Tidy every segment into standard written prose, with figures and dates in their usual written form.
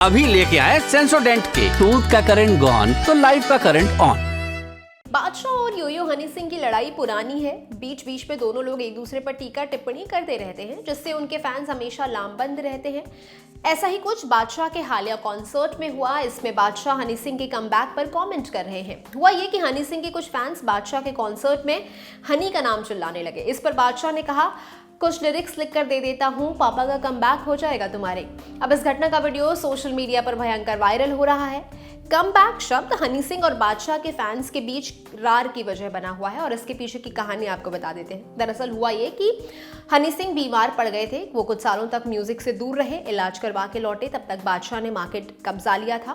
अभी लेके आए सेंसोडेंट के टूथ का करंट गॉन तो लाइफ का करंट ऑन। बादशाह और योयो हनी सिंह की लड़ाई पुरानी है। बीच बीच में दोनों लोग एक दूसरे पर टीका टिप्पणी करते रहते हैं, जिससे उनके फैंस हमेशा लामबंद रहते हैं। ऐसा ही कुछ बादशाह के हालिया कॉन्सर्ट में हुआ। इसमें बादशाह हनी सिंह के कमबैक पर कमेंट कर रहे हैं। हुआ ये कि हनी सिंह के कुछ फैंस बादशाह के कॉन्सर्ट में हनी का नाम चिल्लाने लगे। इस पर बादशाह ने कहा, कुछ लिरिक्स लिख कर दे देता हूँ, पापा का कमबैक हो जाएगा तुम्हारे। अब इस घटना का वीडियो सोशल मीडिया पर भयंकर वायरल हो रहा है। कमबैक शब्द हनी सिंह और बादशाह के फैंस के बीच रार की वजह बना हुआ है और इसके पीछे की कहानी आपको बता देते हैं। दरअसल हुआ ये कि हनी सिंह बीमार पड़ गए थे। वो कुछ सालों तक म्यूजिक से दूर रहे, इलाज करवा के लौटे। तब तक बादशाह ने मार्केट कब्जा लिया था।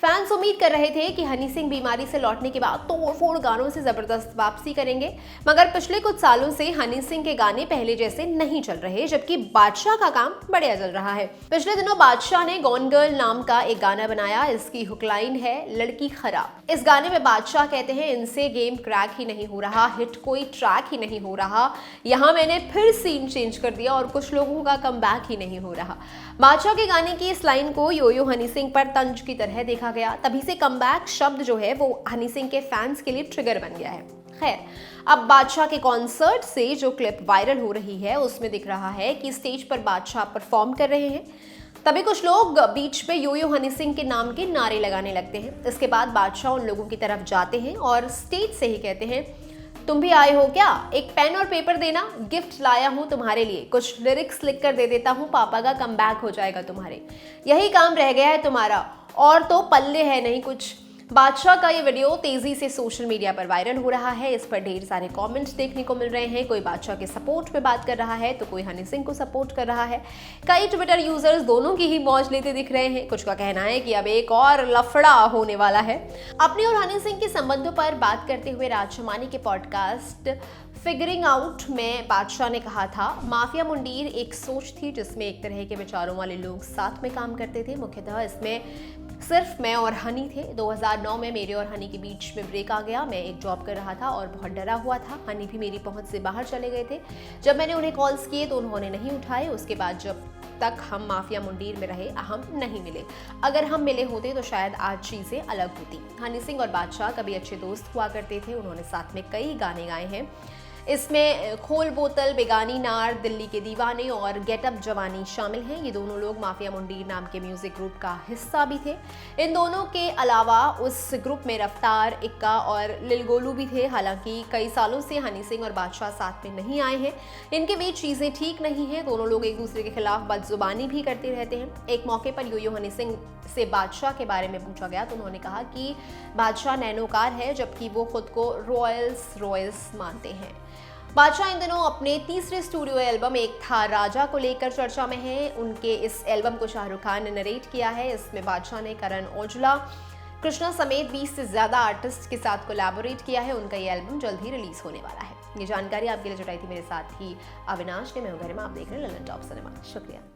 फैंस उम्मीद कर रहे थे कि हनी सिंह बीमारी से लौटने के बाद तोड़-फोड़ गानों से जबरदस्त वापसी करेंगे, मगर पिछले कुछ सालों से हनी सिंह के गाने पहले जैसे नहीं चल रहे, जबकि बादशाह का काम बढ़िया चल रहा है। पिछले दिनों बादशाह ने गॉन गर्ल नाम का एक गाना बनाया। इसकी हुक लाइन है, लड़की खराब। इस गाने में बादशाह कहते हैं, इनसे गेम क्रैक ही नहीं हो रहा, हिट कोई ट्रैक ही नहीं हो रहा, यहाँ मैंने फिर सीन चेंज कर दिया और कुछ लोगों का कमबैक ही नहीं हो रहा। बादशाह के गाने की इस लाइन को योयो हनी सिंह पर तंज की तरह देखा गया। तभी से कमबैक शब्द जो है वो हनी सिंह के फैंस के लिए ट्रिगर बन गया है। खैर, अब बादशाह के कॉन्सर्ट से जो क्लिप वायरल हो रही है उसमें दिख रहा है कि स्टेज पर बादशाह परफॉर्म कर रहे हैं। तभी कुछ लोग बीच में योयो हनी सिंह के नाम के नारे लगाने लगते हैं। इसके बाद बादशाह उन लोगों की तरफ जाते हैं और स्टेज से ही कहते हैं, तुम भी आए हो क्या? एक पेन और पेपर देना, गिफ्ट लाया हूं तुम्हारे लिए। कुछ लिरिक्स लिख कर दे देता हूं, पापा का कमबैक हो जाएगा तुम्हारे। यही काम रह गया है तुम्हारा, और तो पल्ले है नहीं कुछ। बादशाह का ये वीडियो तेजी से सोशल मीडिया पर वायरल हो रहा है। इस पर ढेर सारे कमेंट्स देखने को मिल रहे हैं। कोई बादशाह के सपोर्ट में बात कर रहा है तो कोई हनी सिंह को सपोर्ट कर रहा है। कई ट्विटर यूजर्स दोनों की ही मौज लेते दिख रहे हैं। कुछ का कहना है कि अब एक और लफड़ा होने वाला है। अपने और हनी सिंह के संबंधों पर बात करते हुए राज शमानी के पॉडकास्ट फिगरिंग आउट में बादशाह ने कहा था, माफिया मुंडीर एक सोच थी जिसमें एक तरह के विचारों वाले लोग साथ में काम करते थे। मुख्यतः इसमें सिर्फ मैं और हनी थे। 2009 में मेरे और हनी के बीच में ब्रेक आ गया। मैं एक जॉब कर रहा था और बहुत डरा हुआ था। हनी भी मेरी पहुंच से बाहर चले गए थे। जब मैंने उन्हें कॉल्स किए तो उन्होंने नहीं उठाए। उसके बाद जब तक हम माफिया मुंडीर में रहे, हम नहीं मिले। अगर हम मिले होते तो शायद आज चीजें अलग होती। हनी सिंह और बादशाह कभी अच्छे दोस्त हुआ करते थे। उन्होंने साथ में कई गाने गाए हैं। इसमें खोल बोतल, बेगानी नार, दिल्ली के दीवाने और गेटअप जवानी शामिल हैं। ये दोनों लोग माफिया मुंडीर नाम के म्यूजिक ग्रुप का हिस्सा भी थे। इन दोनों के अलावा उस ग्रुप में रफ्तार, इक्का और लिलगोलू भी थे। हालांकि कई सालों से हनी सिंह और बादशाह साथ में नहीं आए हैं। इनके बीच चीजें ठीक नहीं हैं। दोनों लोग एक दूसरे के खिलाफ बदजुबानी भी करते रहते हैं। एक मौके पर योयो हनी सिंह से बादशाह के बारे में पूछा गया तो उन्होंने कहा कि बादशाह नैनोकार है, जबकि वो खुद को रॉयल्स मानते हैं। बादशाह इन दिनों अपने तीसरे स्टूडियो एल्बम एक था राजा को लेकर चर्चा में है। उनके इस एल्बम को शाहरुख खान ने नरेट किया है। इसमें बादशाह ने करण औजला, कृष्णा समेत 20 से ज्यादा आर्टिस्ट के साथ कोलैबोरेट किया है। उनका ये एल्बम जल्द ही रिलीज होने वाला है। ये जानकारी आपके लिए जुटाई थी मेरे साथ ही अविनाश ने। मैं गरिमा, आप देख रहे हैं ललन टॉप सिनेमा। शुक्रिया।